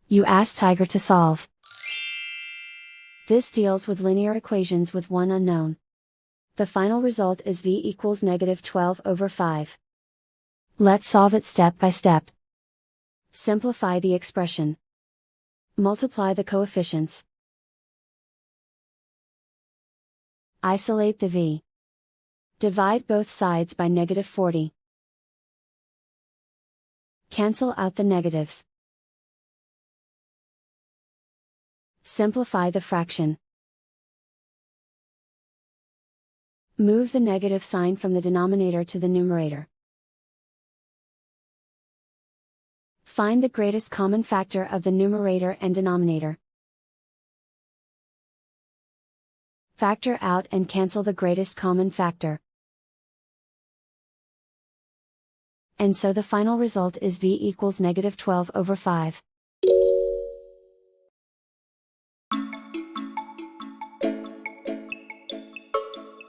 You ask Tiger to solve. This deals with linear equations with one unknown. The final result is v equals -12/5. Let's solve it step by step. Simplify the expression. Multiply the coefficients. Isolate the v. Divide both sides by -40. Cancel out the negatives. Simplify the fraction. Move the negative sign from the denominator to the numerator. Find the greatest common factor of the numerator and denominator. Factor out and cancel the greatest common factor. And so the final result is v equals -12/5.